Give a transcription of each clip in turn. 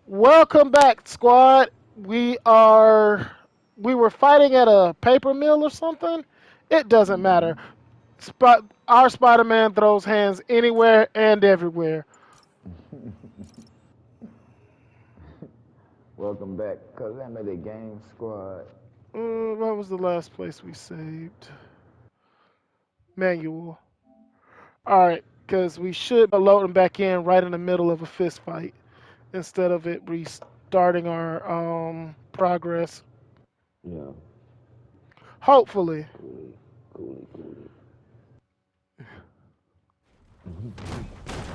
Welcome back, squad. We were fighting at a paper mill or something. It doesn't matter. Our Spider-Man throws hands anywhere and everywhere. Welcome back, cause I'm at the game squad. What was the last place we saved? Manual. All right, because we should be loading back in right in the middle of a fist fight instead of it restarting our progress. Yeah, Hopefully. coolly, coolly, coolly.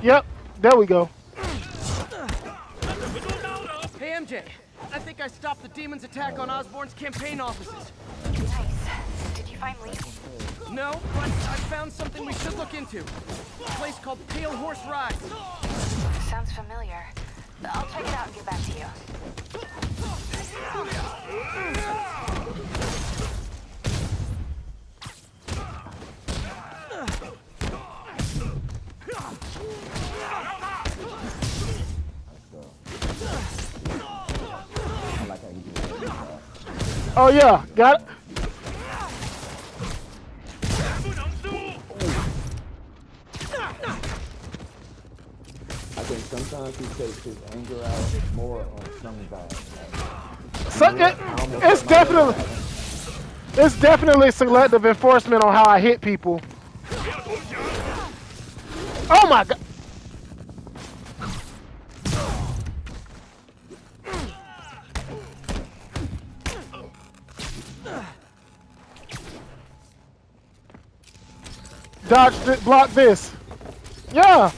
Yep. There we go. Hey, MJ. I think I stopped the demon's attack on Osborn's campaign offices. Nice. Did you find Lee? No, but I found something we should look into. A place called Pale Horse Rise. Sounds familiar. I'll check it out and get back to you. Let's go. I like how you do that. Oh yeah, got it. I think sometimes he takes his anger out more on some guys. So, it's definitely selective enforcement on how I hit people. Oh my god. Block this. Yeah.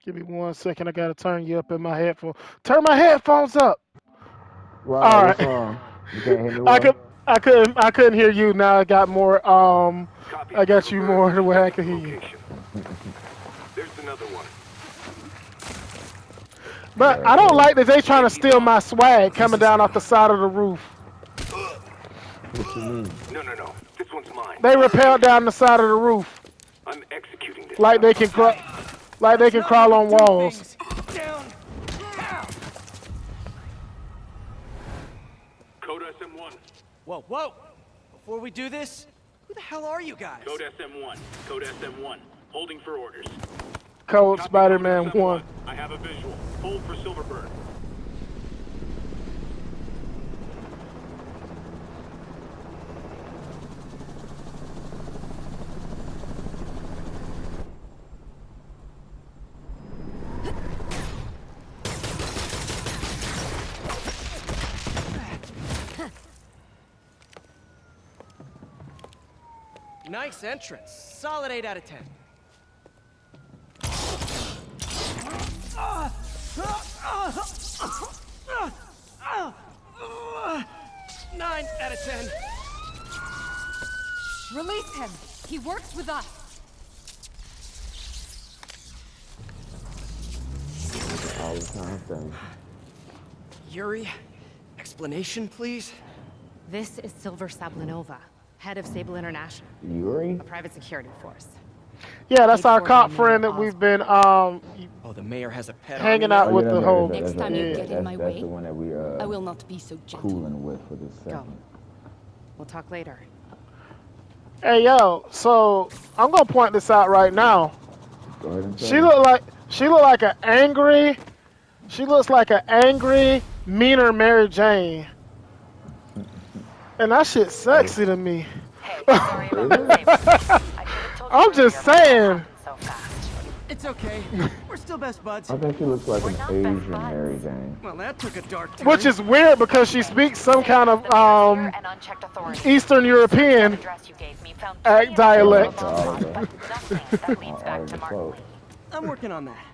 Give me 1 second. I gotta turn you up in my headphones. Turn my headphones up. Why? All What's right. wrong? You can't hear me I could. well? I couldn't hear you. Now I got more. Copy, I got you Silverberg. more the way I Check can the hear you. location. There's another one. But I don't like that they trying to steal my swag coming down off the side of the roof. What you mean? No. This one's mine. They rappel down the side of the roof I'm executing this like time. they can like they can Not crawl how on we do walls. things. Down. Code SM1. Whoa. Before we do this, who the hell are you guys? Code SM1. Code SM1. Holding for orders. Code Copy, Spider-Man Code 1. SM1. I have a visual. Hold for Silverberg. Nice entrance. Solid 8 out of 10. 9 out of 10. Release him! He works with us! All the time thing. Yuri, explanation, please? This is Silver Sablinova, head of Sable International, Yuri? a private security force. Yeah, that's our Before cop he knew friend that we've been Oh, the mayor has a pet hanging army out now? with the whole. Next time you get in my That's way, the one that we I will not be so gentle. cooling with for this Go. second. We'll talk later. Hey yo, so I'm gonna point this out right now. Go ahead and She look like an angry. She looks like an angry, meaner Mary Jane, and that shit's sexy to me. Hey, sorry about the favor. I should have told you I'm just earlier, but saying. it happened so fast. It's okay. We're still best buds. I think she looks like We're an not best Asian buds. Mary Jane. Well, that took a dark turn. Which is weird because she speaks some kind of Here and unchecked authorities. Eastern That European. address you gave me found Act 20 dialect. of them, but nothing that leads back All to the Martin folks. Lee. I'm working on that.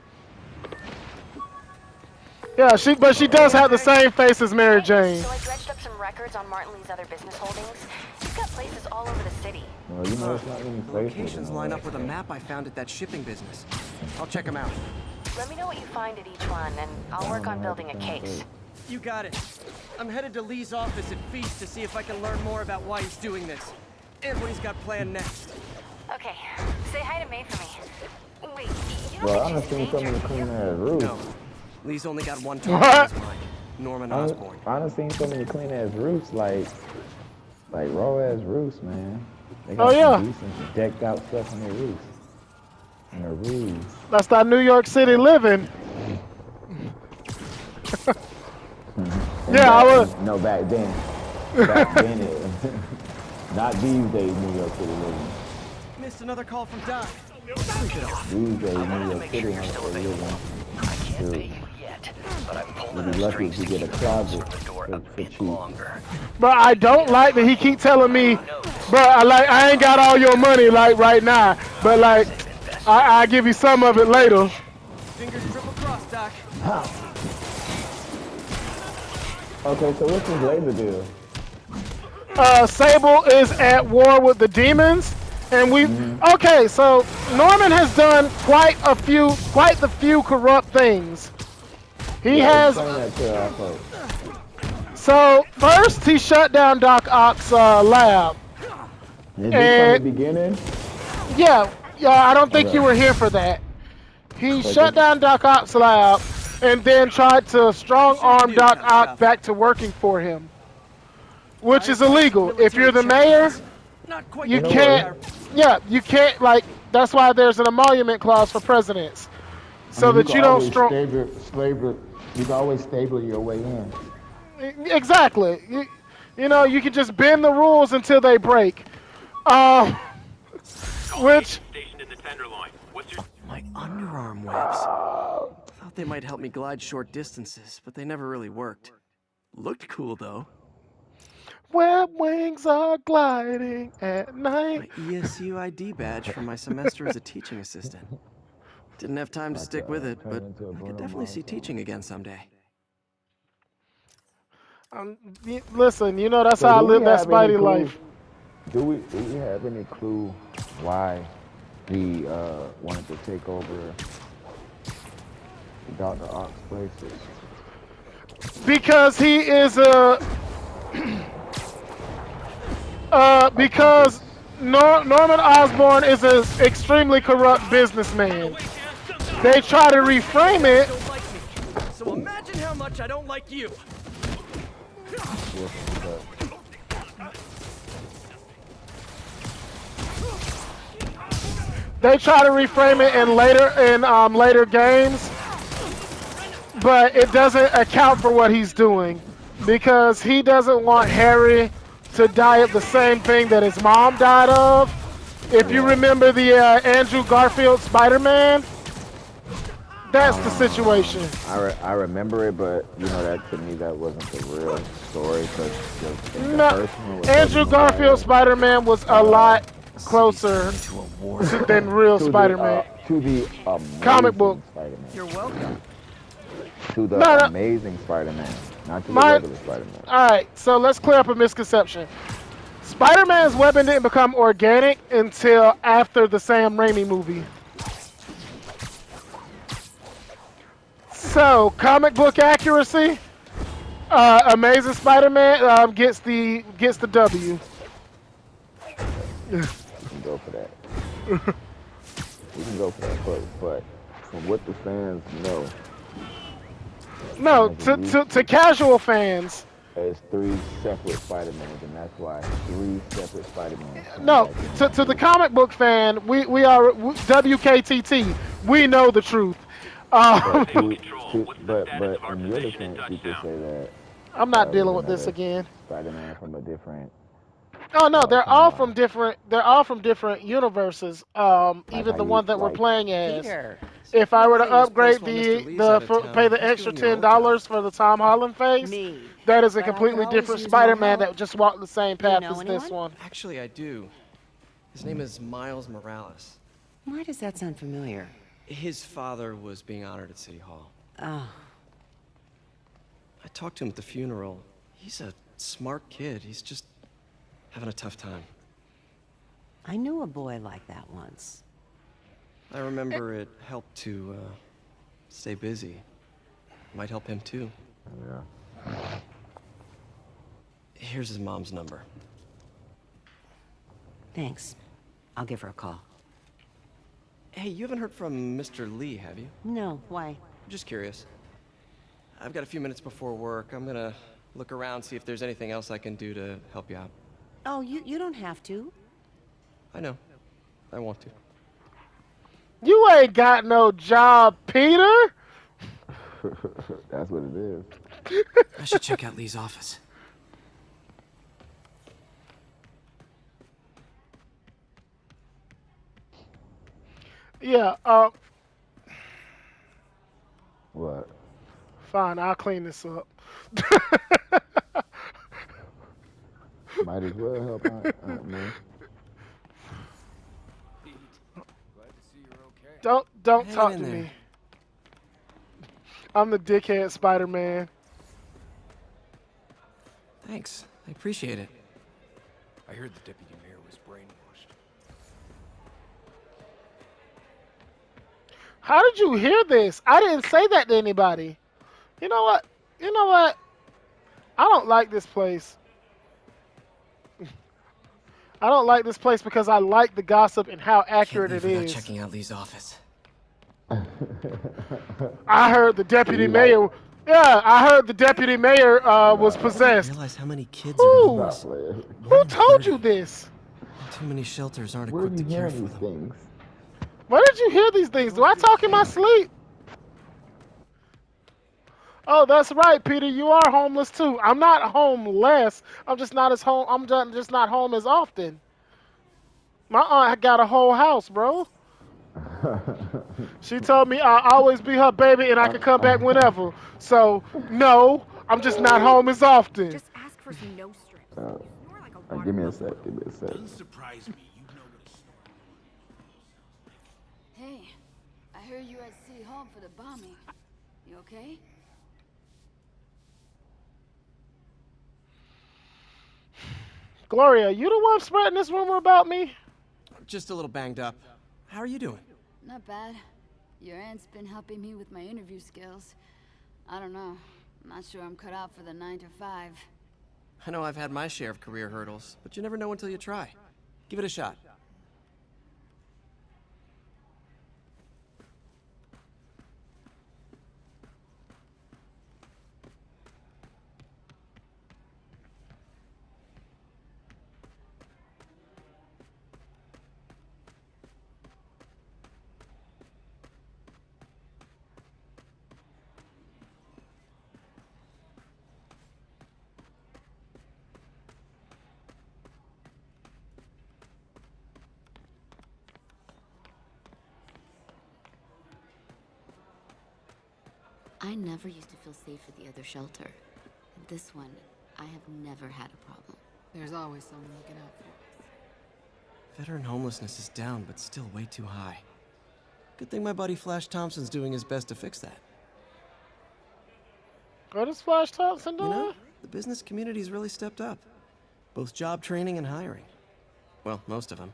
Yeah, but she does have the same face as Mary Jane. So I dredged up some records on Martin Lee's other business holdings. We've got places all over the city. Well, you know, it's not many The places. locations line up with a map I found at that shipping business. I'll check them out. Let me know what you find at each one, and I'll work on building a case. You got it. I'm headed to Lee's office at Feast to see if I can learn more about why he's doing this. And what he's got planned next. Okay, say hi to May for me. Wait, you don't Well, I think done she's seen in some of danger, the do you? clean ass roofs. No. Lee's only got one target in his mind. Norman Osborn. I done seen so many clean ass roofs, like raw ass roofs, man. They Oh, got yeah. some decent decked out stuff on their roofs. On their roofs. That's that New York City living. And Yeah, I back- was. No, back then. Back then, not these days, New York City living. Missed another call from Doc. Sleep it off. These days, New York City ain't so living. Dude, you'd be lucky if you get a closet for cheap. But I don't like that he keep telling me, but I ain't got all your money like right now. But like, I give you some of it later. Fingers triple crossed, Doc. Okay, so what's this laser deal? Sable is at war with the demons, and we. Okay, so Norman has done quite the few corrupt things. He has. Explain that to our folks. So first, he shut down Doc Ock's lab. Is this from the beginning? Yeah, I don't think Okay. you were here for that. He shut down Doc Ock's lab, and then tried to strong arm Doc Ock back to working for him, which is illegal. If you're the mayor, Not quite. you know can't. Yeah, you can't. Like, that's why there's an emolument clause for presidents, so that you don't strong. You can always stable your way in. Exactly. You know, you can just bend the rules until they break. Which. Stationed in the Tenderloin. What's your... My underarm webs. Thought they might help me glide short distances, but they never really worked. Looked cool though. Web wings are gliding at My night. ESU ID badge from my semester as a teaching assistant. Didn't have time to stick with it, but I could definitely see teaching again someday. Listen, you know that's So how I do we live that have any Spidey clue- life. Do we have any clue why he wanted to take over Dr. Ock's places? Because he is a. Because Norman Osborn is an extremely corrupt businessman. They try to reframe it. Don't like me. So imagine how much I don't like you. They try to reframe it in later games, but it doesn't account for what he's doing because he doesn't want Harry to die of the same thing that his mom died of. If you remember the Andrew Garfield Spider-Man, that's the situation. I remember it, but you know that to me that wasn't the real story because the No, first one was Andrew Tobey Garfield Maguire. Spider-Man was a lot closer than real To the, Spider-Man. to the amazing Comic book. Spider-Man. You're welcome. To the No, no. amazing Spider-Man, not to the My- regular Spider-Man. Alright, so let's clear up a misconception. Spider-Man's weapon didn't become organic until after the Sam Raimi movie. So, comic book accuracy, Amazing Spider-Man gets the W. We can go for that. We can go for that, but from what the fans know, No, to casual fans, it's 3 separate Spider-Mans, and that's why 3 separate Spider-Mans. come no, back in. to the comic book fan, we are WKTT. We know the truth. But, Control. What's the but status of our in your position in defense, people touchdown? say that I'm not was dealing with this another again. Spider-Man from a different. Oh no, they're all timeline. from different. They're all from different universes. Even how the you- one that we're like- playing as. If I were to upgrade pay the extra $10 for the Tom Holland face, Me. that is a But I can completely always different use more Spider-Man help. that just walked the same path know as this anyone? one. Actually, I do. His name is Miles Morales. Why does that sound familiar? His father was being honored at City Hall. Oh, I talked to him at the funeral. He's a smart kid. He's just Having a tough time. I knew a boy like that once. I remember it helped to, stay busy. Might help him too. Yeah. Here's his mom's number. Thanks. I'll give her a call. Hey, you haven't heard from Mr. Lee, have you? No, why? Just curious. I've got a few minutes before work. I'm gonna look around, see if there's anything else I can do to help you out. Oh, you don't have to. I know. I want to. You ain't got no job, Peter. That's what it is. I should check out Lee's office. Yeah. What? Fine. I'll clean this up. Might as well help out, man. Don't Hang talk in to there. me. I'm the dickhead Spider-Man. Thanks. I appreciate it. I heard the deputy mayor was brainwashed. How did you hear this? I didn't say that to anybody. You know what? You know what? I don't like this place. I don't like this place because I like the gossip and how accurate Can't it leave without is. checking out Lee's office. I heard the deputy mayor. Yeah, I heard the deputy mayor was I possessed. realize how many kids Ooh. are homeless. Stop, man. Who told you this? Too many shelters aren't Where are equipped you to care hearing for these them. things? Where did you hear these things? Do I talk in my sleep? Oh, that's right, Peter. You are homeless too. I'm not homeless. I'm just not as home. Just not home as often. My aunt got a whole house, bro. She told me I'll always be her baby and I can come back whenever. So no, I'm just not home as often. Just ask for some no strips. Uh, You snore like a Give me a water sec. Give me a sec. Doesn't surprise me. You know what a Hey, I heard you were at City Hall for the bombing. You okay? Gloria, you the one spreading this rumor about me? Just a little banged up. How are you doing? Not bad. Your aunt's been helping me with my interview skills. I don't know. I'm not sure I'm cut out for the 9 to 5. I know I've had my share of career hurdles, but you never know until you try. Give it a shot. I never used to feel safe at the other shelter. At this one, I have never had a problem. There's always someone looking out for us. Veteran homelessness is down, but still way too high. Good thing my buddy Flash Thompson's doing his best to fix that. What is Flash Thompson You doing? know, the business community's really stepped up. Both job training and hiring. Well, most of them.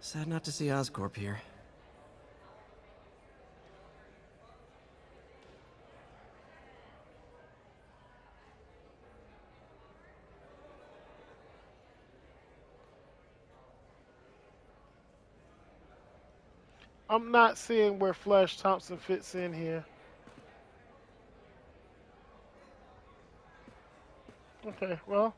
Sad not to see Oscorp here. I'm not seeing where Flash Thompson fits in here. Okay, well.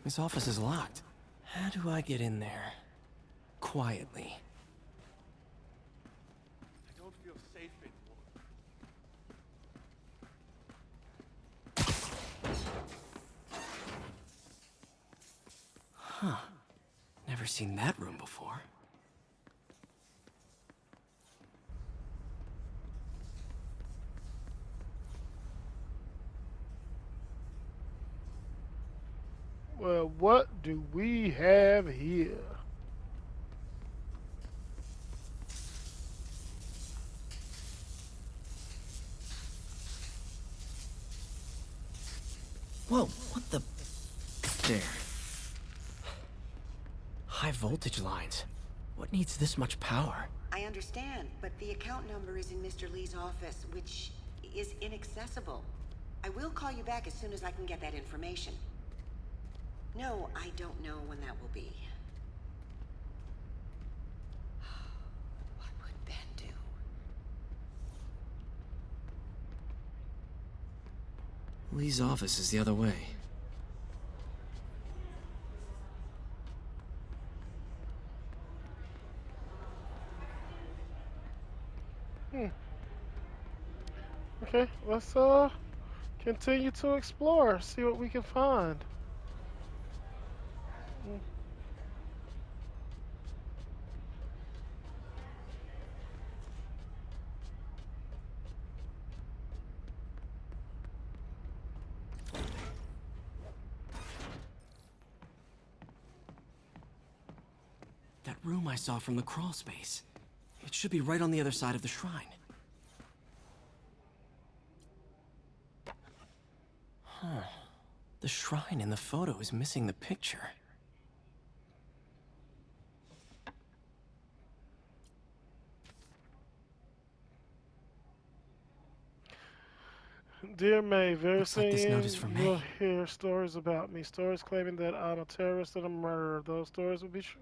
His office is locked. How do I get in there? Quietly. I don't feel safe anymore. Huh. Never seen that room before. Well, what do we have here? there. High voltage lines. What needs this much power? I understand, but the account number is in Mr. Lee's office, which is inaccessible. I will call you back as soon as I can get that information. No, I don't know when that will be. What would Ben do? Lee's office is the other way. Okay, let's continue to explore, see what we can find. That room I saw from the crawl space. It should be right on the other side of the shrine. Huh. The shrine in the photo is missing the picture. Dear May, very Looks like this soon note is from you'll May. hear stories about me. Stories claiming that I'm a terrorist and a murderer. Those stories will be true.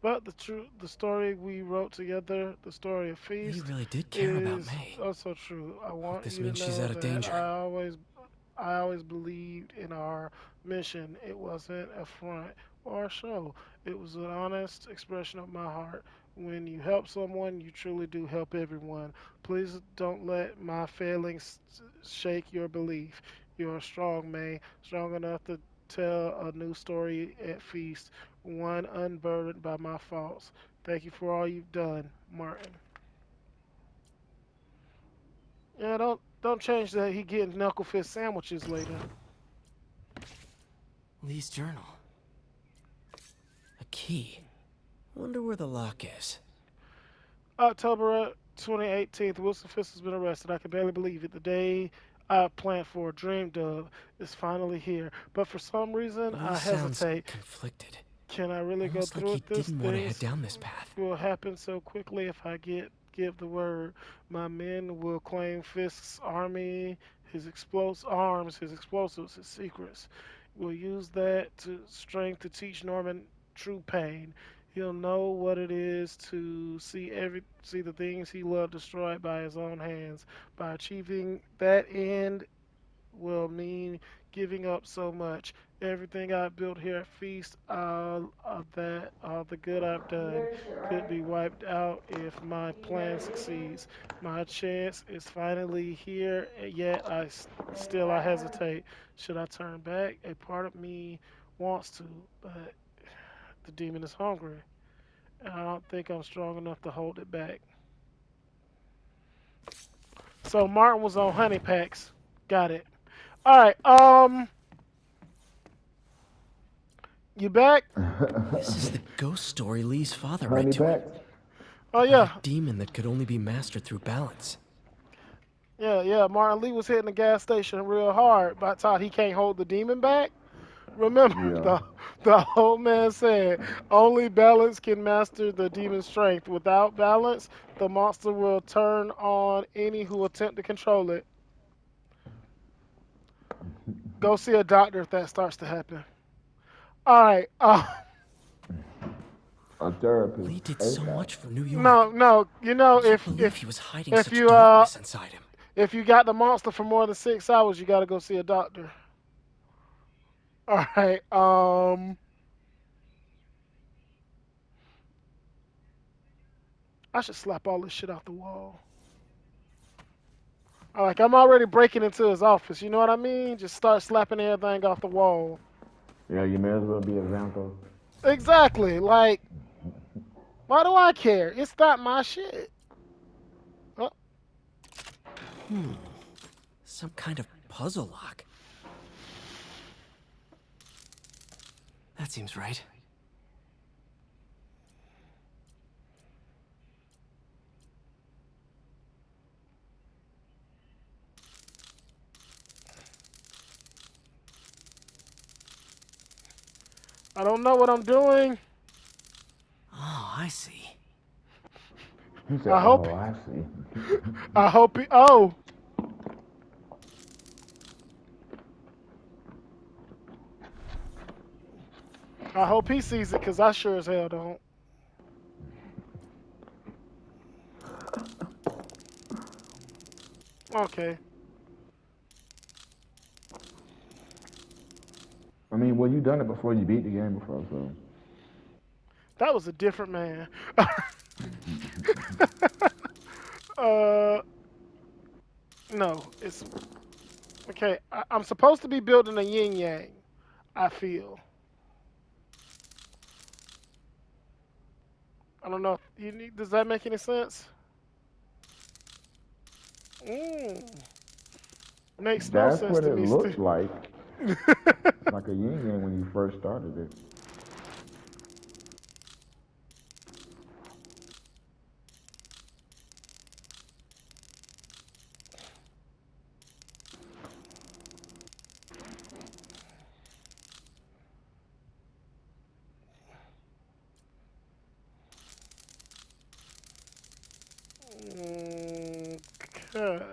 But the story we wrote together, the story of Lee Feast, really did care about is May. also true. I want this you means to she's know out of that danger. I always believed in our mission. It wasn't a front or a show. It was an honest expression of my heart. When you help someone, you truly do help everyone. Please don't let my failings shake your belief. You're strong, May, strong enough to tell a new story at Feast, one unburdened by my faults. Thank you for all you've done, Martin. Yeah, don't change that. He getting knuckle fist sandwiches later. Lee's journal. A key. Wonder where the lock is. October 2018, Wilson Fisk has been arrested. I can barely believe it. The day I planned for, dreamed of, is finally here. But for some reason, Lee I sounds hesitate. conflicted. Can I really Almost go like through he with this? didn't want to head Things down this path. will happen so quickly if I give the word. My men will claim Fisk's army, his arms, his explosives, his secrets. We'll use that strength to teach Norman true pain. He'll know what it is to see the things he loved destroyed by his own hands. By achieving that end will mean giving up so much. Everything I built here at Feast, all the good I've done, could be wiped out if my plan succeeds. My chance is finally here, yet I hesitate. Should I turn back? A part of me wants to, but the demon is hungry, and I don't think I'm strong enough to hold it back. So Martin was on honey packs. Got it. All right. You back? This is the ghost story Lee's father Honey read to him. packs? Oh About yeah, a demon that could only be mastered through balance. yeah. Martin Lee was hitting the gas station real hard. By the time he can't hold the demon back. Remember, Yeah. the old man said, only balance can master the demon's strength. Without balance, the monster will turn on any who attempt to control it. Go see a doctor if that starts to happen. All right. A therapist. Lee did so ASAP. much for New York. No. You know, I can't believe he was hiding if such you darkness inside him. if you got the monster for more than 6 hours, you got to go see a doctor. All right. I should slap all this shit off the wall. Like, I'm already breaking into his office. You know what I mean? Just start slapping everything off the wall. Yeah, you may as well be a Vanko. Exactly. Like, why do I care? It's not my shit. Oh, Some kind of puzzle lock. That seems right. I don't know what I'm doing. Oh, I see. He said, I hope. "Oh, I see." I hope he. Oh. I hope he sees it, because I sure as hell don't. Okay. I mean, well, you done it before. You beat the game before, so. That was a different man. uh, no, it's okay. I'm supposed to be building a yin yang. I feel. I don't know. If you need, does that make any sense? Makes no That's sense what to it me. looked like. Like a yin yang when you first started it. Okay.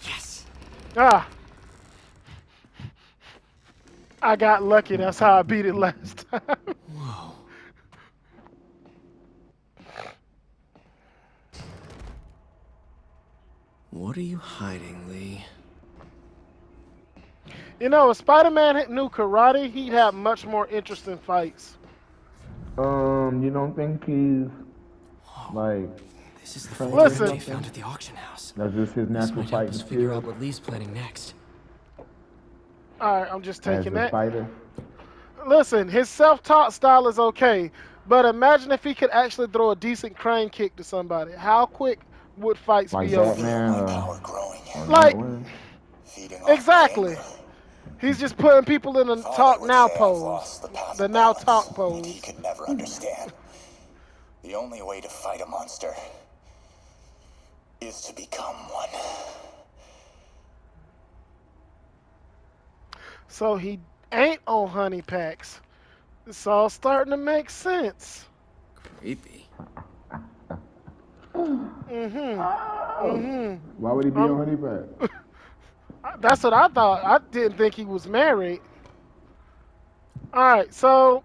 Yes. Ah. I got lucky. That's how I beat it last time. Whoa. What are you hiding, Lee? You know, if Spider-Man knew karate, he'd have much more interesting fights. You don't think he's like This is the trained folder or Listen. MJ something? found at the auction house. That's just his This natural might help fighting us figure out skills what Lee's planning next. All right, I'm just as taking a that. fighter. Listen, his self-taught style is okay, but imagine if he could actually throw a decent crane kick to somebody. How quick would fights Like be over? Batman or Like, Nightwing. exactly. He's just putting people in the talk now pose. The now talk pose. He could never understand. The only way to fight a monster is to become one. So he ain't on honey packs. It's all starting to make sense. Creepy. Why would he be on honey pack? That's what I thought. I didn't think he was married. Alright, so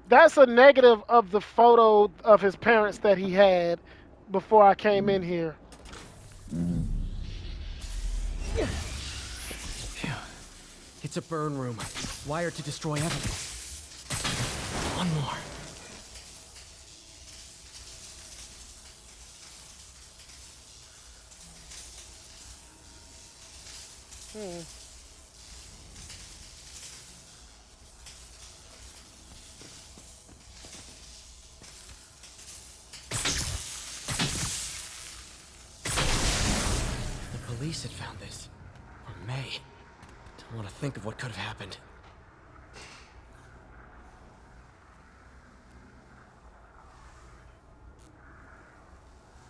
that's a negative of the photo of his parents that he had before I came in here. Phew. It's a burn room, wired to destroy evidence. One more. The police had found this. Or May. Don't want to think of what could have happened.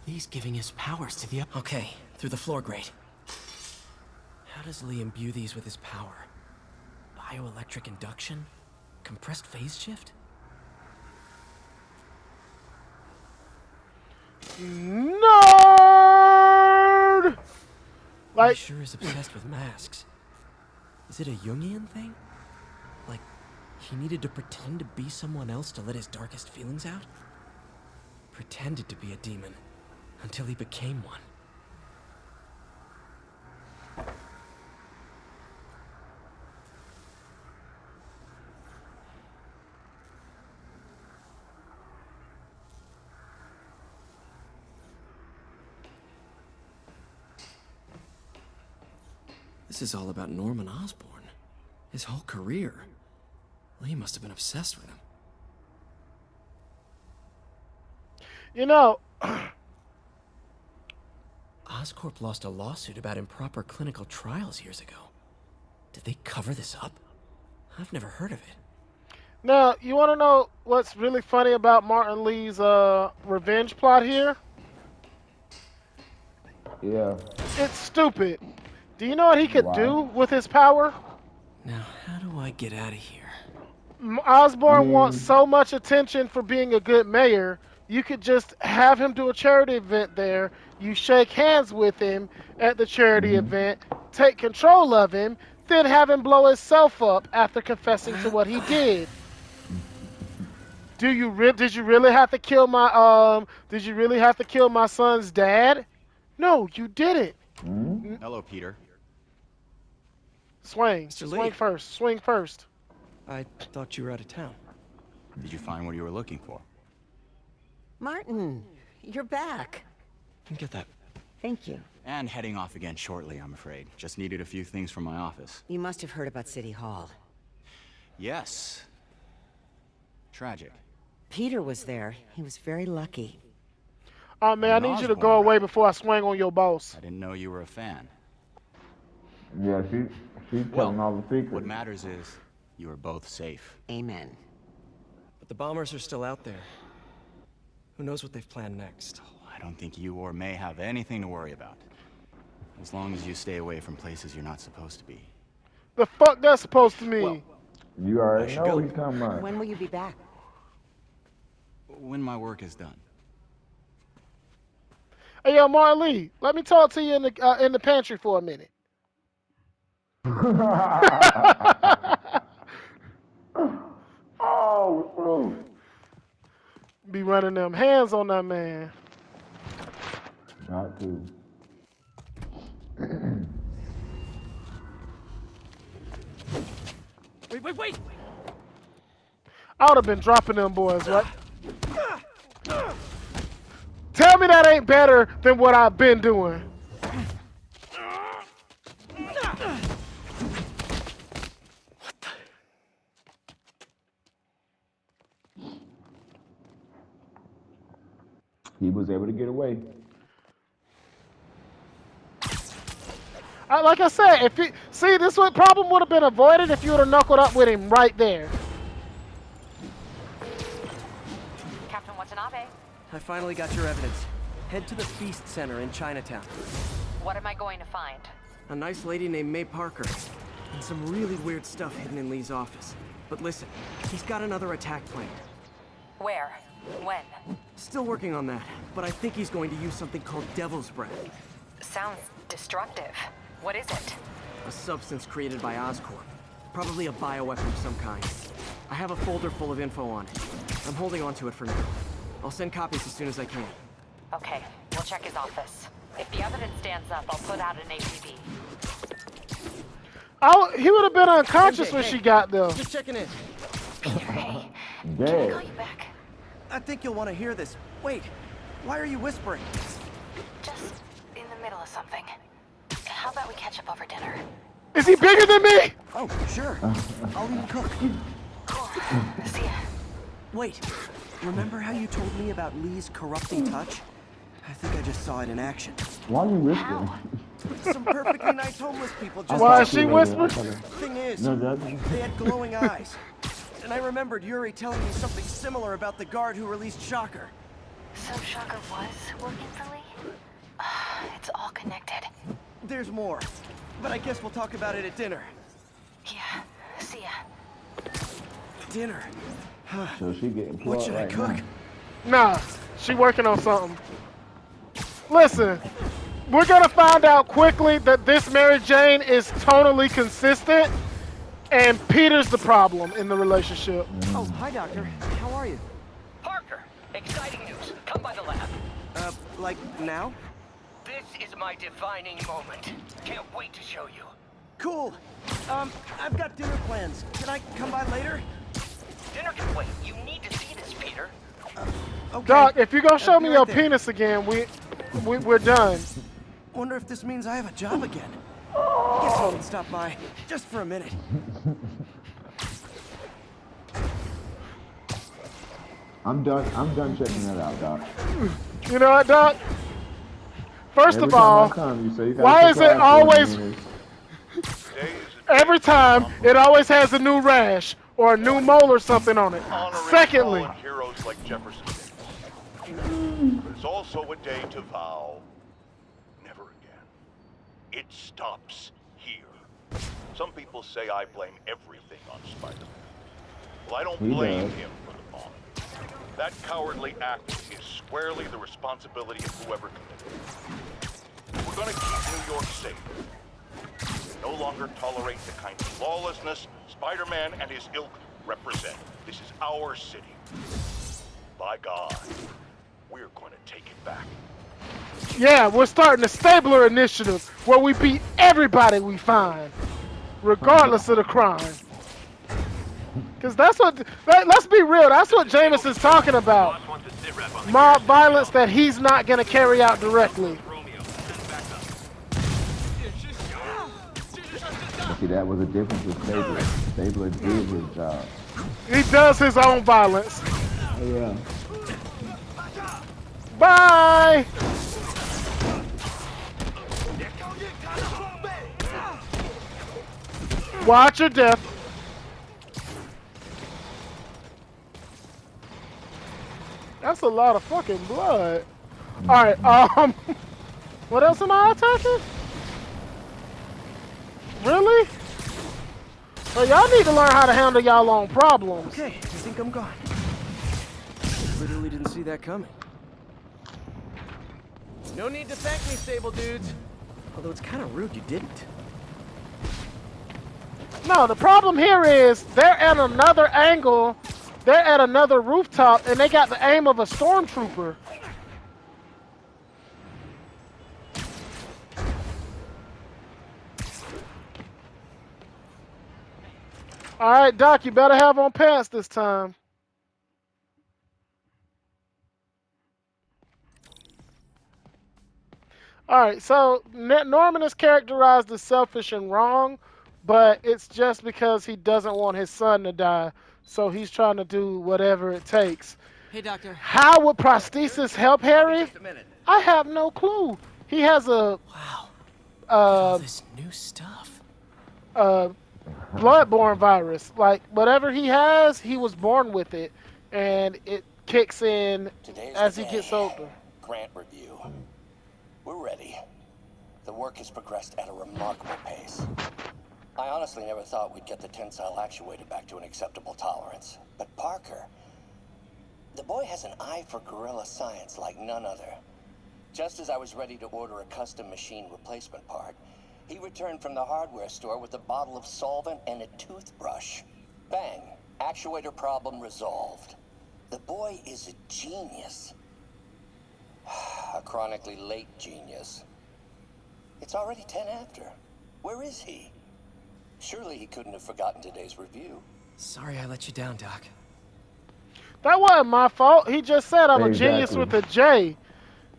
Lee's giving his powers to the... Okay, through the floor grate. How does Lee imbue these with his power? Bioelectric induction? Compressed phase shift? Nerd! He Like, sure is obsessed with masks. Is it a Jungian thing? Like, he needed to pretend to be someone else to let his darkest feelings out? Pretended to be a demon, until he became one. This is all about Norman Osborn. His whole career. Lee must have been obsessed with him. you know, Oscorp lost a lawsuit about improper clinical trials years ago. Did they cover this up? I've never heard of it. Now, you want to know what's really funny about Martin Lee's revenge plot here? Yeah. It's stupid. Do you know what he could Why? do with his power? Now, how do I get out of here? Osborn wants so much attention for being a good mayor. You could just have him do a charity event there. You shake hands with him at the charity event, take control of him, then have him blow himself up after confessing to what he did. Did you really have to kill my son's dad? No, you didn't. Hello, Peter. Swing. Mr. Swing Lee. first. Swing first. I thought you were out of town. Did you find what you were looking for? Martin, you're back. Get that. Thank you. And heading off again shortly, I'm afraid. Just needed a few things from my office. You must have heard about City Hall. Yes. Tragic. Peter was there. He was very lucky. Oh man, I need you to go away before I swing on your boss. I didn't know you were a fan. Yeah, she's telling all the secrets. What matters is you are both safe. Amen. But the bombers are still out there. Who knows what they've planned next? I don't think you or May have anything to worry about. As long as you stay away from places you're not supposed to be. The fuck that's supposed to mean? You already should know go. what he's talking about. When will you be back? When my work is done. Hey, yo, Martin Lee, let me talk to you in the pantry for a minute. Oh, bro. Be running them hands on that man. Not to. Wait! I would have been dropping them boys, right? Tell me that ain't better than what I've been doing. He was able to get away. Like I said, this problem would have been avoided if you would have knuckled up with him right there. Captain Watanabe, I finally got your evidence. Head to the Feast Center in Chinatown. what am I going to find? A nice lady named May Parker. And some really weird stuff hidden in Lee's office. But listen, he's got another attack planned. Where? When? Still working on that, but I think he's going to use something called Devil's Breath. Sounds destructive. What is it? A substance created by Oscorp. Probably a bioweapon of some kind. I have a folder full of info on it. I'm holding on to it for now. I'll send copies as soon as I can. Okay, we'll check his office. If the evidence stands up, I'll put out an APB. He would have been unconscious when she got there. Just checking in. Peter, hey. Can I Dead. call you back? I think you'll want to hear this. Wait, why are you whispering? Just in the middle of something. How about we catch up over dinner? Is he bigger than me? Oh, sure. I'll even cook. Cool. See ya. Wait, remember how you told me about Lee's corrupting touch? I think I just saw it in action. Why are you whispering? Some perfectly nice homeless people just... Why is she whispering? Thing is, No, that. they had glowing eyes. And I remembered Yuri telling me something similar about the guard who released Shocker. So Shocker was working for Lee? It's all connected. There's more, but I guess we'll talk about it at dinner. Yeah, see ya. Dinner? So she getting What plugged should I right cook? now. Nah, she working on something. Listen, we're gonna find out quickly that this Mary Jane is totally consistent, and Peter's the problem in the relationship. Oh, hi, Doctor. How are you? Parker, exciting news. Come by the lab. Like now? This is my defining moment. Can't wait to show you. Cool. I've got dinner plans. Can I come by later? Dinner can wait. You need to see this, Peter. Okay. Doc, if you're gonna show I'll me be your right there. penis again, we're done. Wonder if this means I have a job again. Guess I can stop by just for a minute. I'm done checking that out, Doc. You know what, Doc? First Every of time all, I come, you say you got why a is it surprise for me, always... and it's- Today is a Every time, it always has a new rash or a new mole or something on it. Secondly, Fallen heroes like Jefferson Davis. But it's also a day to vow never again. It stops here. Some people say I blame everything on Spider-Man. Well, I don't blame him for the bomb. That cowardly act is squarely the responsibility of whoever committed it. We're gonna keep New York safe. No longer tolerate the kind of lawlessness Spider-Man and his ilk represent. This is our city. By God, we're going to take it back. yeah, we're starting a Stabler initiative where we beat everybody we find, regardless of the crime. Because that's what, let's be real, that's what Jameson's talking about. Mob violence that he's not going to carry out directly. See, that was a difference with Stabler. Stabler did his job. He does his own violence. Yeah. Bye! Watch your death. That's a lot of fucking blood. Alright, what else am I attacking? Really? Well, y'all need to learn how to handle y'all own problems. Okay, I think I'm gone. Literally didn't see that coming. No need to thank me, Sable dudes. Although it's kind of rude you didn't. No, the problem here is they're at another angle. They're at another rooftop, and they got the aim of a stormtrooper. All right, Doc, you better have on pants this time. All right, so Norman is characterized as selfish and wrong, but it's just because he doesn't want his son to die, so he's trying to do whatever it takes. Hey, Doctor. How would prosthesis help Harry? Just a minute. I have no clue. He has a All this new stuff. bloodborne virus. Like whatever he has, he was born with it, and it kicks in as he gets older. Grant review. We're ready. The work has progressed at a remarkable pace. I honestly never thought we'd get the tensile actuator back to an acceptable tolerance. But Parker, the boy has an eye for guerrilla science like none other. Just as I was ready to order a custom machine replacement part, he returned from the hardware store with a bottle of solvent and a toothbrush. Bang, actuator problem resolved. The boy is a genius. A chronically late genius. It's already 10 after. Where is he? Surely he couldn't have forgotten today's review. Sorry I let you down, Doc. That wasn't my fault. He just said I'm a genius with a J.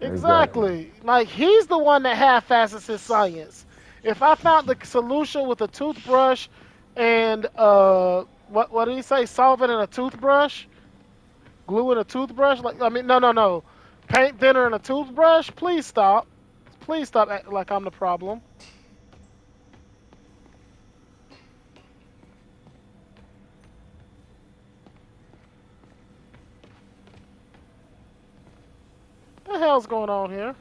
Exactly. Like, he's the one that half-asses his science. If I found the solution with a toothbrush and, what did he say? Solvent and a toothbrush? Glue in a toothbrush? Like, I mean, no. Paint thinner and a toothbrush? Please stop. Please stop acting like I'm the problem. What the hell's going on here?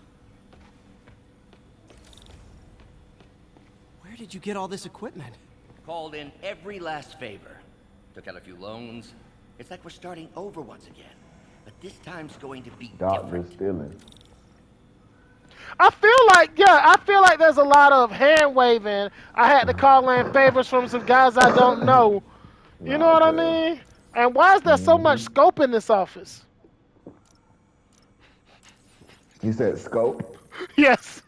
Where did you get all this equipment? Called in every last favor. Took out a few loans. It's like we're starting over once again. But this time's going to be different. Stealing. I feel like there's a lot of hand waving. I had to call in favors from some guys I don't know. You know what I mean? And why is there so much scope in this office? You said scope? Yes.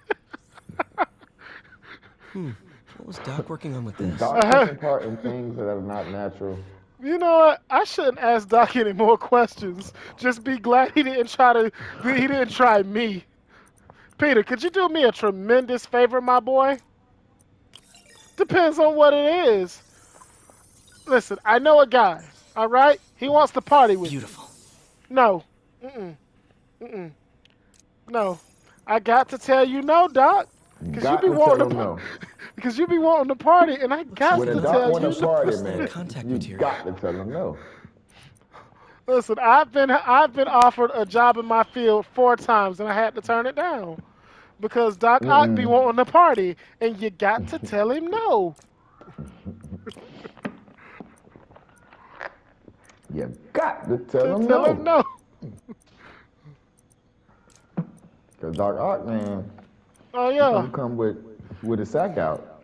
What was Doc working on with this? Doc taking part in things that are not natural. You know what? I shouldn't ask Doc any more questions. Just be glad he didn't try me. Peter, could you do me a tremendous favor, my boy? Depends on what it is. Listen, I know a guy, all right? He wants to party with you. Beautiful. No. No. I got to tell you no, Doc. Because Got you be to tell wanting him no. because you be wanting to party, and I got When to a doc tell want you. to party, personal man, contact you material. got to tell him no. Listen, I've been offered a job in my field 4 times, and I had to turn it down because Doc Ock be wanting to party, and you got to tell him no. You got to tell him Tell him no. Cause Doc Ock, man, Oh he yeah. gonna come with his sack out.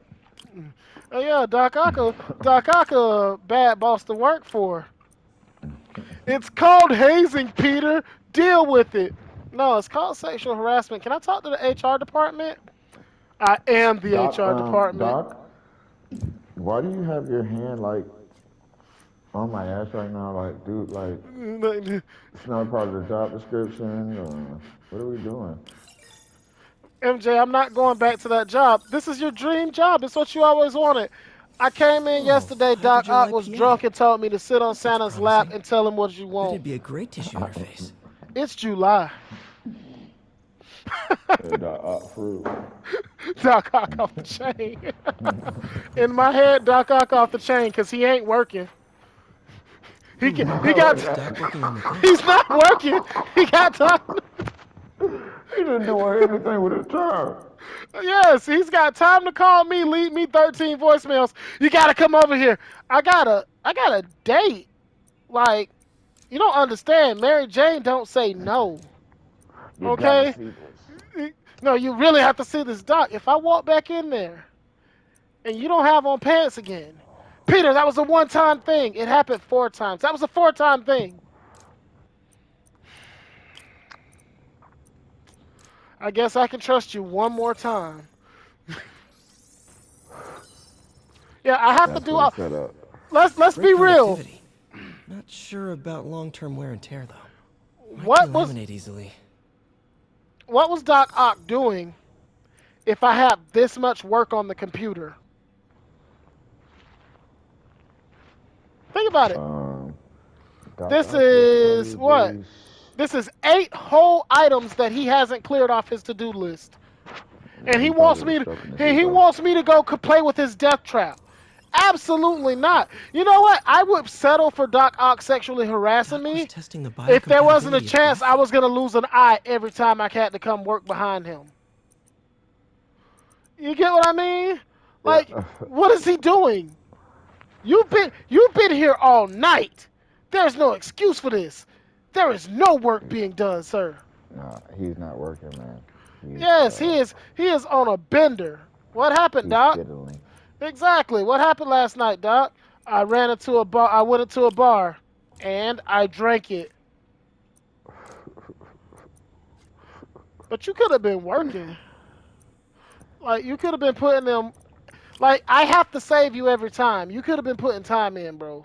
Oh yeah, Doc Ock a bad boss to work for. It's called hazing, Peter. Deal with it. No, it's called sexual harassment. Can I talk to the HR department? I am the HR department. Doc, why do you have your hand like on my ass right now? Like, dude, like, it's not part of the job description. Or what are we doing? MJ, I'm not going back to that job. This is your dream job. It's what you always wanted. I came in yesterday. Doc Ock was drunk and told me to sit on Santa's lap and tell him what you want. It'd be a great tissue interface. It's July. Doc Ock fruit. Doc Ock off the chain. In my head, Doc Ock off the chain because he ain't working. He got. He's not working. He got time. He didn't do anything with his time. Yes, he's got time to call me, leave me 13 voicemails. You gotta come over here. I got a date. Like, you don't understand. Mary Jane don't say no. Okay? No, you really have to see this, Doc. If I walk back in there and you don't have on pants again, Peter, that was a one-time thing. It happened 4 times. That was a 4-time thing. I guess I can trust you one more time. Yeah, I have to do. Let's be real. Not sure about long-term wear and tear though. Might What was delaminate easily. What was Doc Ock doing if I had this much work on the computer? Think about it. This is what? This is 8 whole items that he hasn't cleared off his to-do list. And he wants me to go play with his death trap. Absolutely not. You know what? I would settle for Doc Ock sexually harassing me if there wasn't a chance I was going to lose an eye every time I had to come work behind him. You get what I mean? Like, what is he doing? You've been here all night. There's no excuse for this. There is no work being done, sir. Nah, he's not working, man. Yes, he is. He is on a bender. What happened, Doc? Fiddling. Exactly. What happened last night, Doc? I ran into a bar. I went into a bar, and I drank it. But you could have been working. Like, you could have been putting them. Like, I have to save you every time. You could have been putting time in, bro.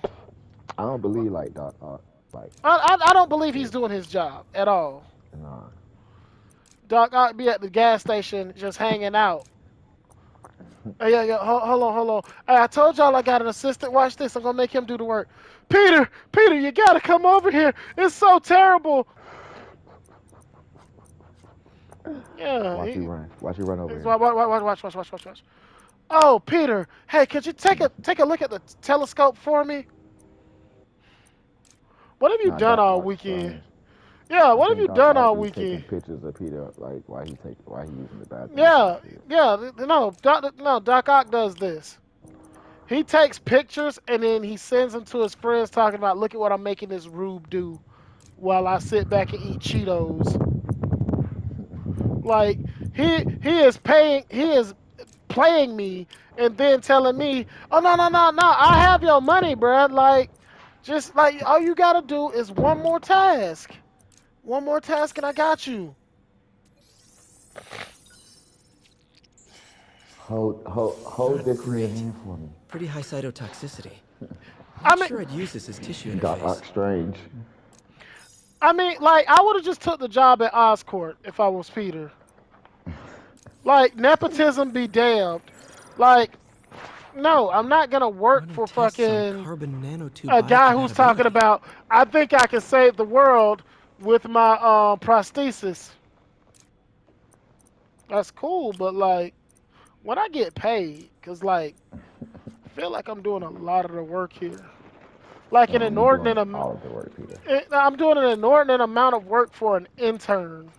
I don't believe like Doc Ock. Like, I don't believe he's doing his job at all. nah. Doc Ock be at the gas station just hanging out. Yeah, hold on. Hey, I told y'all I got an assistant. Watch this. I'm going to make him do the work. Peter, you got to come over here. It's so terrible. Yeah. Watch you run. Watch you run over here. Watch. Oh, Peter. Hey, could you take a look at the telescope for me? What have you done all weekend? Yeah, what have you done all weekend? Taking pictures of Peter, like while he using the bathroom. No, Doc Ock does this. He takes pictures and then he sends them to his friends, talking about, look at what I'm making this rube do, while I sit back and eat Cheetos. Like he is playing me and then telling me, oh no, I have your money, bruh. Like, just like all you gotta do is one more task. One more task and I got you. Hold this in your hand for me. Pretty high cytotoxicity. I I'm mean, sure I'd use this as tissue interface. Doc Ock strange. I mean, like, I would have just took the job at Oscorp if I was Peter. Like, nepotism be damned. Like, no, I'm not gonna work for fucking a guy who's talking about, I think I can save the world with my prosthesis. That's cool, but like, when I get paid, cause like I feel like I'm doing a lot of the work here. Like an No, you're doing inordinate amount. all of the work, Peter. I'm doing an inordinate amount of work for an intern.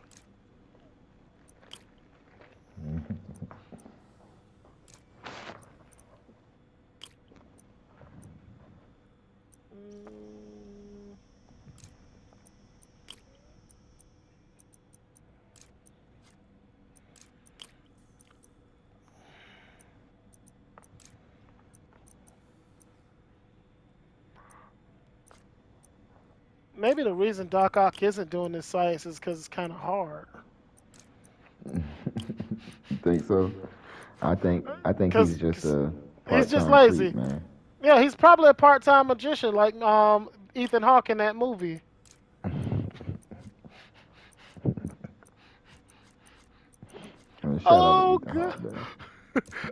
Maybe the reason Doc Ock isn't doing this science is because it's kind of hard. You think so? I think he's just a He's just part-time lazy. creep, man. Yeah, he's probably a part-time magician like Ethan Hawke in that movie. Oh god.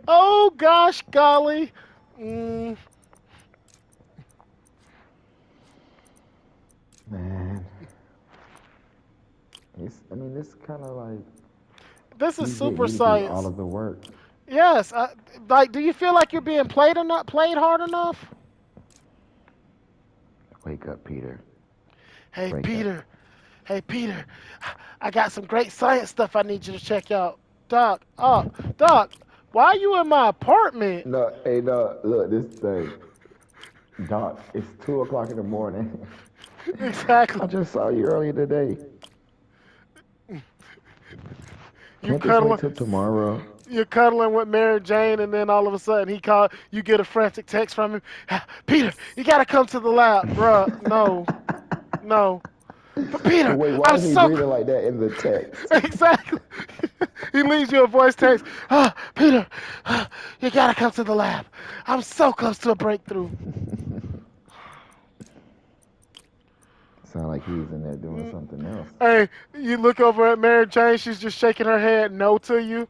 Oh gosh, golly. Man. It's kind of like... This is he's super getting science. all of the work. Yes, like, do you feel like you're being played hard enough? Wake up, Peter. Hey, Wake Peter. Hey, Peter. I got some great science stuff I need you to check out. Doc, why are you in my apartment? No, look, this thing. Doc, it's 2 o'clock in the morning. Exactly. I just saw you earlier today. Can't this wait till tomorrow? You're cuddling with Mary Jane, and then all of a sudden you get a frantic text from him. Peter, you gotta come to the lab, bruh. No. But Peter, wait, why is he reading like that in the text? Exactly. He leaves you a voice text. Peter, you gotta come to the lab. I'm so close to a breakthrough. Sound like he's in there doing something else. Hey, you look over at Mary Jane. She's just shaking her head no to you.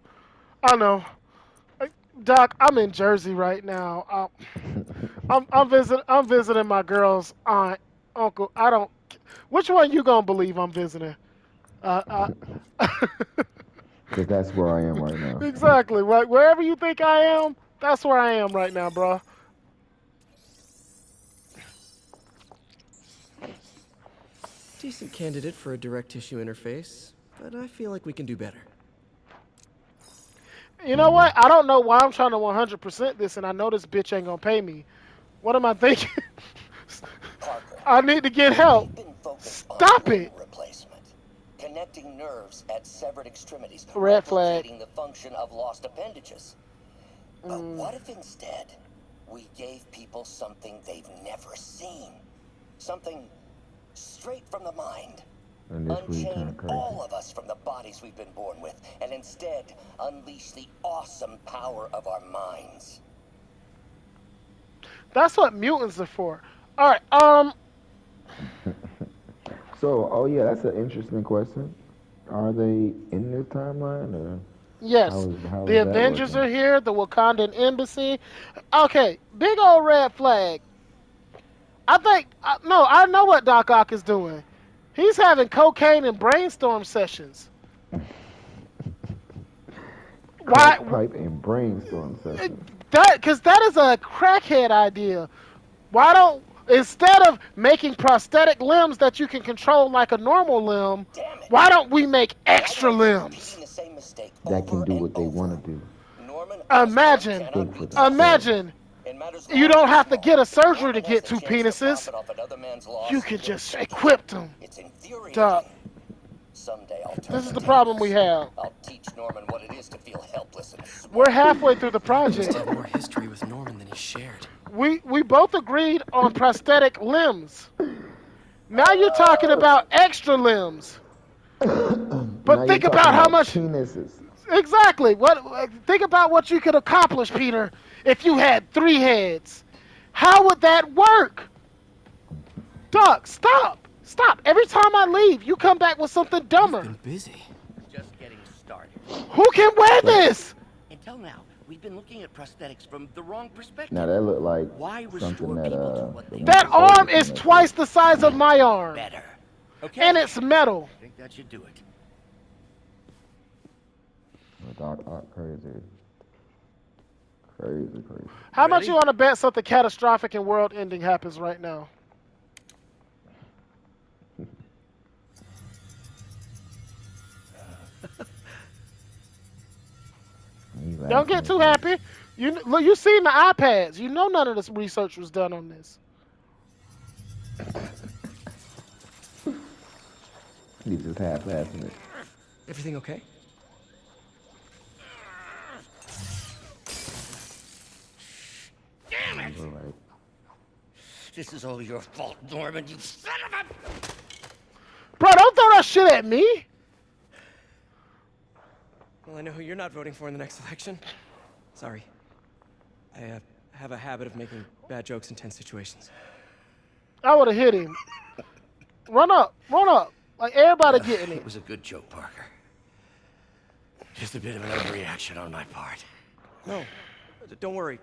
I know. Doc, I'm in Jersey right now. I'm visiting my girl's aunt, uncle. Which one you gonna believe I'm visiting? Because that's where I am right now. Exactly. Wherever you think I am, that's where I am right now, bro. Decent candidate for a direct tissue interface, but I feel like we can do better. You know what? I don't know why I'm trying to 100% this, and I know this bitch ain't gonna pay me. What am I thinking? I need to get help. Stop it. Replacement. Connecting nerves at severed extremities. Red flag. Replicating the function of lost appendages. But what if instead we gave people something they've never seen? Something straight from the mind. Unchain all of us from the bodies we've been born with, and instead unleash the awesome power of our minds. That's what mutants are for. All right. So, oh yeah, that's an interesting question. Are they in this timeline, or? Yes. How the Avengers are here. The Wakandan embassy. Okay. Big old red flag. I know what Doc Ock is doing. He's having cocaine and brainstorm sessions. Why? Pipe and brainstorm sessions. Because that is a crackhead idea. Why don't, instead of making prosthetic limbs that you can control like a normal limb, why don't we make extra limbs? That can do what they want to do. Imagine, you don't have to get a surgery to get 2 penises. You can just equip them. Doc. This is the problem we have. I'll teach Norman what it is to feel helpless and We're halfway through the I just project. have more history with Norman than he shared. We both agreed on prosthetic limbs. Now you're talking about extra limbs. But think about how much penises. Exactly. Think about what you could accomplish, Peter, if you had 3 heads. How would that work? Doc, stop. Every time I leave, you come back with something dumber. You've been busy. Just getting started. Who can wear this? Until now, we've been looking at prosthetics from the wrong perspective. Now that looked like Why something restore that people to what they That were? arm is twice the size of my arm. Better. Okay. And it's metal. I think that should do it. Doc Ock crazy. Crazy, crazy. How much you want to bet something catastrophic and world-ending happens right now? Don't get too happy. Look, you seen the iPads. You know none of this research was done on this. You just half-assing it. Everything okay? Damn it! This is all your fault, Norman, you son of a... Bro, don't throw that shit at me! Well, I know who you're not voting for in the next election. Sorry. I have a habit of making bad jokes in tense situations. I would have hit him. Run up, run up. Like, everybody getting it. It was a good joke, Parker. Just a bit of an overreaction on my part. No, don't worry.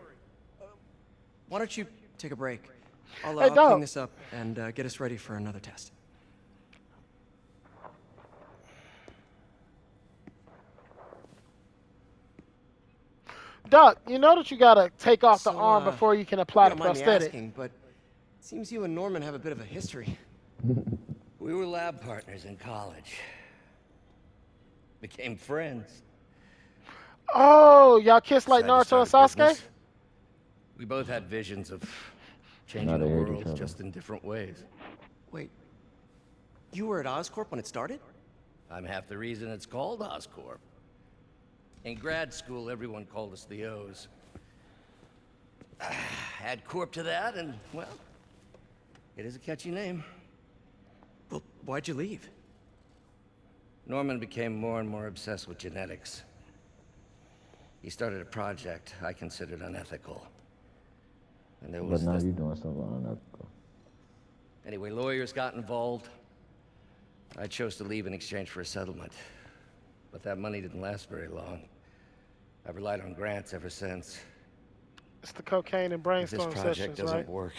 Why don't you take a break? I'll Hey, clean this up and get us ready for another test. Doc, you know that you gotta take off the arm before you can apply the Don't mind me prosthetic. asking, but it seems you and Norman have a bit of a history. We were lab partners in college. Became friends. Oh, y'all kissed like Naruto and Sasuke? We both had visions of changing Now the they hate each world other. just in different ways. Wait, you were at Oscorp when it started? I'm half the reason it's called Oscorp. In grad school, everyone called us the O's. Add Corp to that, and, well, it is a catchy name. Well, why'd you leave? Norman became more and more obsessed with genetics. He started a project I considered unethical. And there was But now this... you're doing something unethical. Anyway, lawyers got involved. I chose to leave in exchange for a settlement. But that money didn't last very long. I've relied on grants ever since. It's the cocaine and If this brainstorm project sessions, doesn't right? work,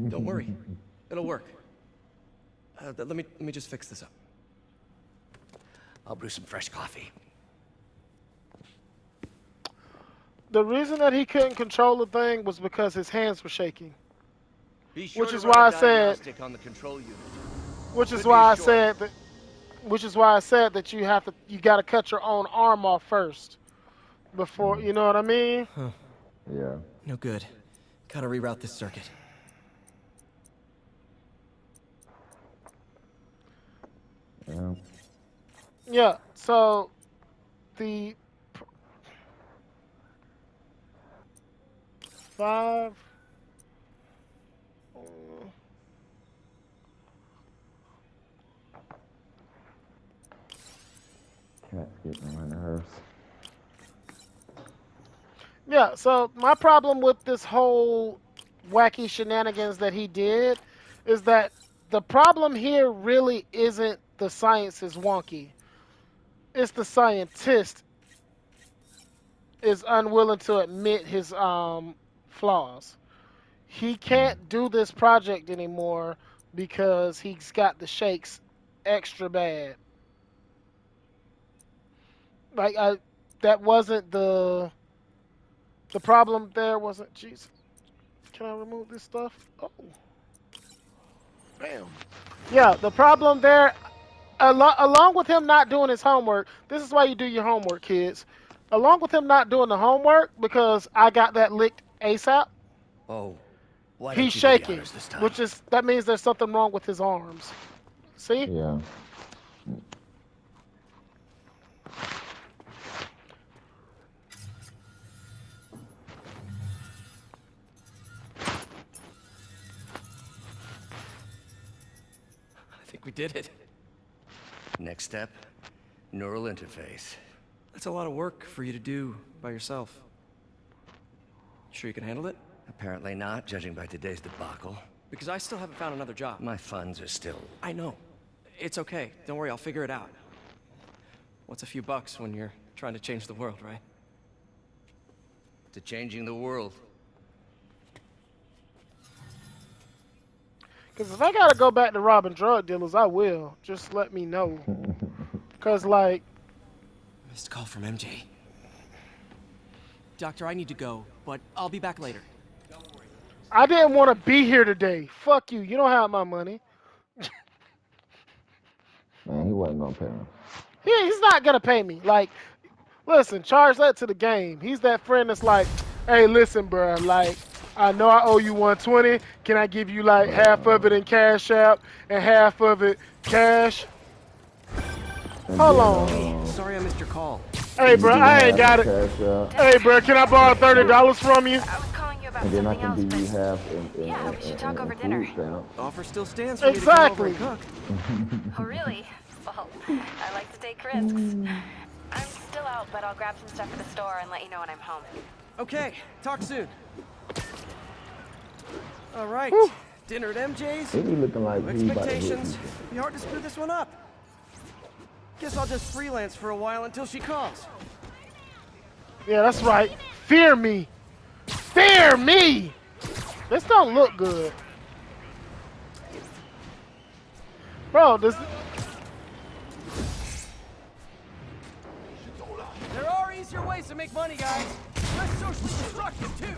Don't worry, it'll work. Let me just fix this up. I'll brew some fresh coffee. The reason that he couldn't control the thing was because his hands were shaking. Be sure Which to is run why a I said. diagnostic on the control unit. Which is Could be why I short. said that. Which is why I said that you gotta cut your own arm off first, before you know what I mean. Huh. Yeah. No good. Gotta reroute this circuit. Yeah. Yeah. So, the 5. Cat's getting on my nerves. Yeah, so my problem with this whole wacky shenanigans that he did is that the problem here really isn't the science is wonky. It's the scientist is unwilling to admit his flaws. He can't do this project anymore because he's got the shakes extra bad. Like that wasn't the problem there wasn't Jesus. Can I remove this stuff? Oh. Bam. Yeah, the problem there along with him not doing his homework. This is why you do your homework, kids. Along with him not doing the homework because I got that licked ASAP. Oh, why He's don't you do the shaking, honors this time? which is that means there's something wrong with his arms. See? Yeah. I think we did it. Next step, neural interface. That's a lot of work for you to do by yourself. Sure you can handle it? Apparently not, judging by today's debacle. Because I still haven't found another job. My funds are still... I know. It's okay. Don't worry, I'll figure it out. What's a few bucks when you're trying to change the world, right? To changing the world. Because if I gotta go back to robbing drug dealers, I will. Just let me know. Because, like... Missed call from MJ. Doctor, I need to go, but I'll be back later. I didn't want to be here today. Fuck you. You don't have my money. Man, he wasn't gonna pay me. He's not gonna pay me. Like, listen, charge that to the game. He's that friend that's like, hey, listen, bro. Like, I know I owe you 120. Can I give you like half of it in Cash App and half of it cash? Hold on. Sorry I missed your call. Hey, bro, I ain't got it. Hey, bro, can I borrow $30 from you? I was calling you about And then I something can else, give you half in yeah, we should talk over food dinner. stamps. Offer still stands for me to come over Exactly. and cook. Oh, really? Well, I like to take risks. I'm still out, but I'll grab some stuff at the store and let you know when I'm home. Okay, talk soon. All right, dinner at MJ's. He be looking like No he about to hit expectations. people. Be hard to screw this one up. Guess I'll just freelance for a while until she calls. Yeah, that's right. Fear me. Fear me. This don't look good. Bro, this... There are easier ways to make money, guys. Less socially destructive, too.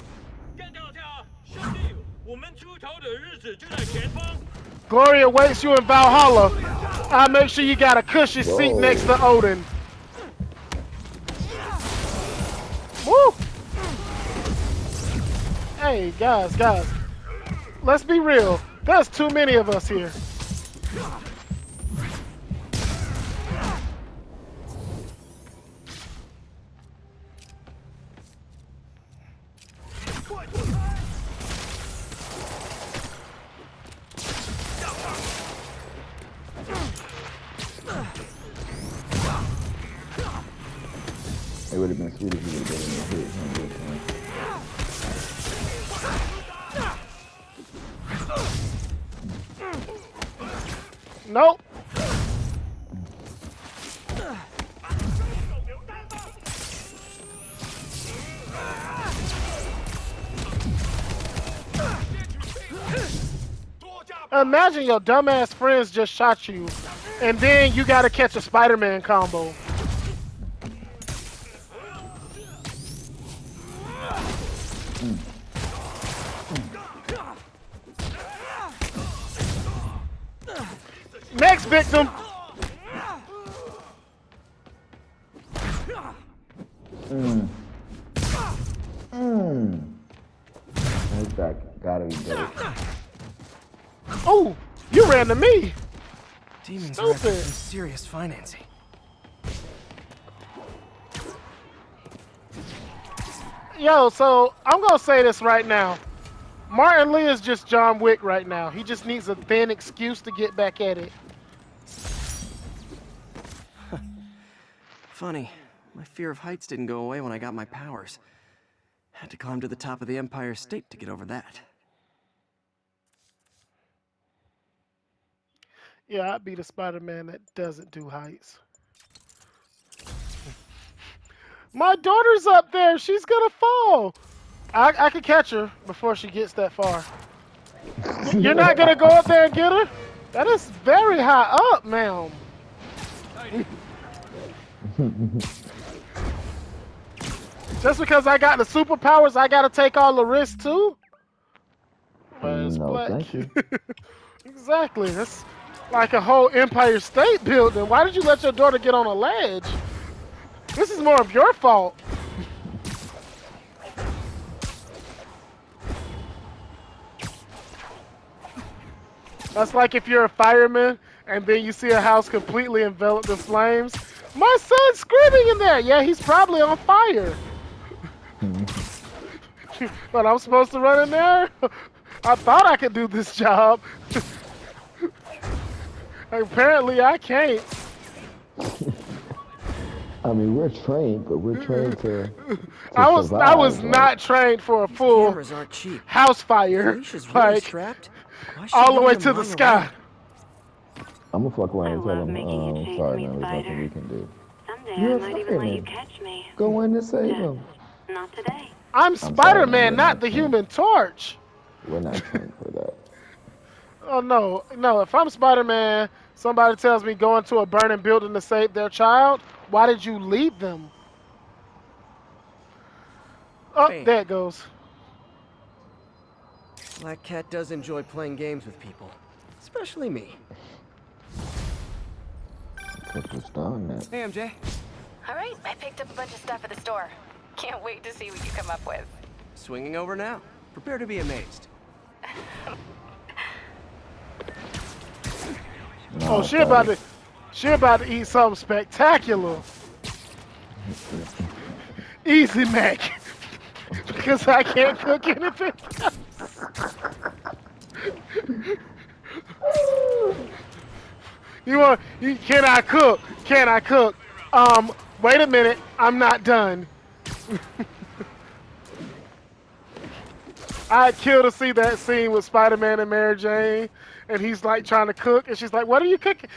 Glory awaits you in Valhalla. I'll make sure you got a cushy seat next to Odin. Woo! Hey, guys. Let's be real. There's too many of us here. It would have been sweet if you would have been in the hit. Nope. Imagine your dumbass friends just shot you, and then you gotta catch a Spider-Man combo. Next victim. That gotta be dope. Oh, you ran to me. Demons are after Stupid. some serious financing. Yo, so I'm gonna say this right now. Martin Lee is just John Wick right now. He just needs a thin excuse to get back at it. Funny, my fear of heights didn't go away when I got my powers. Had to climb to the top of the Empire State to get over that. Yeah, I'd be the Spider-Man that doesn't do heights. My daughter's up there. She's gonna fall. I can catch her before she gets that far. You're not gonna go up there and get her? That is very high up, ma'am. Just because I got the superpowers, I gotta take all the risks too? But it's No, black. thank you. Exactly. That's like a whole Empire State building. Why did you let your daughter get on a ledge? This is more of your fault. That's like if you're a fireman and then you see a house completely enveloped in flames. My son's screaming in there. Yeah, he's probably on fire. But I'm supposed to run in there? I thought I could do this job. Apparently I can't. I mean, we're trained, but we're trained to I was survive, not trained for a full Cameras aren't cheap. house fire. Felicia's really Like strapped. Why all should the we way let to him the lying sky. around? I'm gonna fuck around and tell them, sorry, man, there's nothing we can do. You're a fireman. Catch me. Go in and save them. Not today. I'm sorry, Spider-Man, we're not not the Human Torch. We're not trained for that. Oh no. If I'm Spider-Man, somebody tells me go into a burning building to save their child. Why did you leave them? Oh, Bam. there it goes. Black Cat does enjoy playing games with people. Especially me. Put the star in that. Hey, MJ. All right, I picked up a bunch of stuff at the store. Can't wait to see what you come up with. Swinging over now. Prepare to be amazed. Oh, she about to eat something spectacular. Easy, Mac. Because I can't cook anything else. Can I cook? Can I cook? Wait a minute. I'm not done. I'd kill to see that scene with Spider-Man and Mary Jane, and he's like trying to cook, and she's like, "What are you cooking?"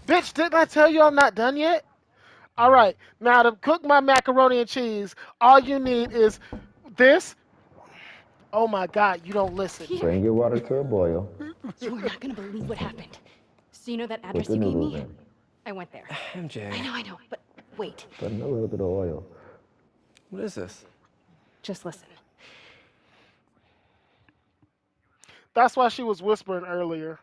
Bitch, didn't I tell you I'm not done yet? All right, now to cook my macaroni and cheese, all you need is this. Oh my God, you don't listen. Bring your water to a boil. You are not gonna believe what happened. So you know that Put address the you gave noodles me? in. I went there. MJ. I know, but wait. Put a little bit of oil. What is this? Just listen. That's why she was whispering earlier.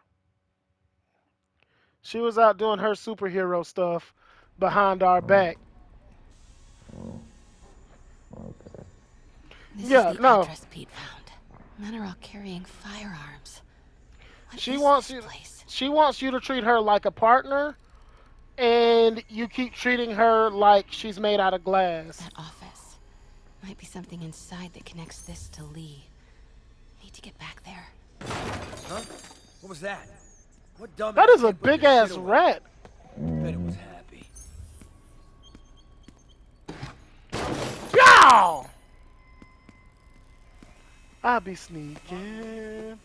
She was out doing her superhero stuff behind our back. Okay. This Yeah, is the no. address Pete found. Men are all carrying firearms. What She is wants this you. place? She wants you to treat her like a partner, and you keep treating her like she's made out of glass. That office. Might be something inside that connects this to Lee. Need to get back there. Huh? What was that? What dumb That is a can't put big their ass shit away? rat. Bet it was happy. Yow! I be sneaking.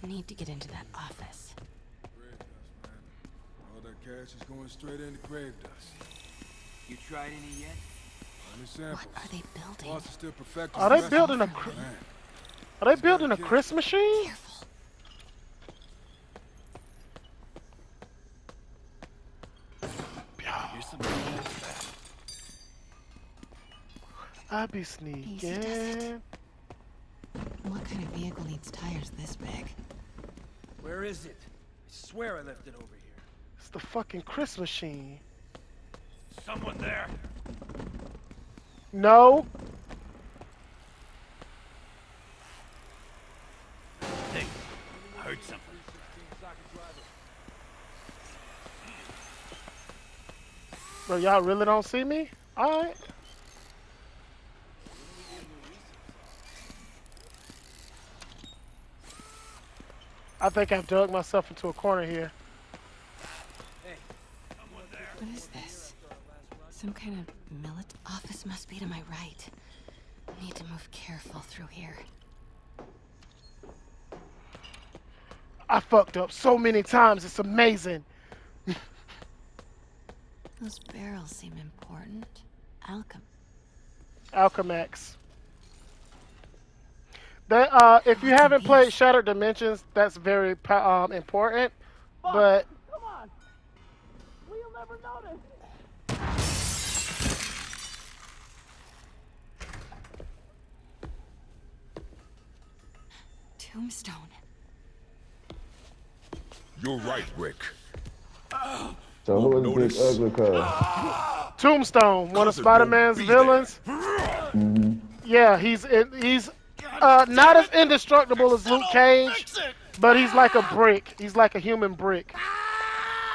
Need to get into that office. All that cash is going straight into grave dust. You tried any yet? Any samples? What are they building? Boss is still perfecting Are the they rest building of a? it. Man, Are they building a Chris machine? Careful. I be Easy does sneaking. it. What kind of vehicle needs tires this big? Where is it? I swear I left it over here. It's the fucking Chris machine. Someone there. No. Hey, I heard something. Bro, y'all really don't see me? All right. I think I've dug myself into a corner here. What is this? Some kind of millet office must be to my right. Need to move careful through here. I fucked up so many times. It's amazing. Those barrels seem important. Alchemax. That if you haven't played Shattered Dimensions, that's very important. But Come on! We'll never notice! Tombstone. You're right, Rick. So who is Big Ugly Cuz? Tombstone, one of Spider-Man's villains. Yeah, he's not as indestructible as Luke Cage, but he's like a brick. He's like a human brick.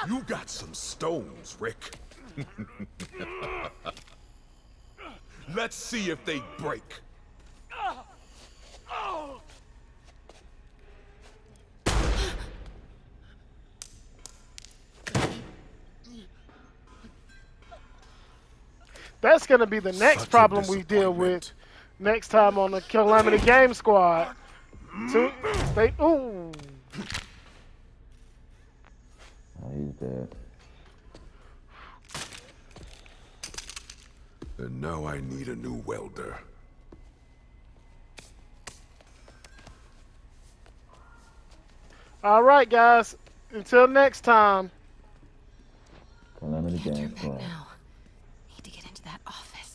You got some stones, Rick. Let's see if they break. That's gonna be the next problem we deal with next time on the Calamity Game Squad. Ooh. Oh, he's dead. And now I need a new welder. All right, guys. Until next time. Calamity dance plan.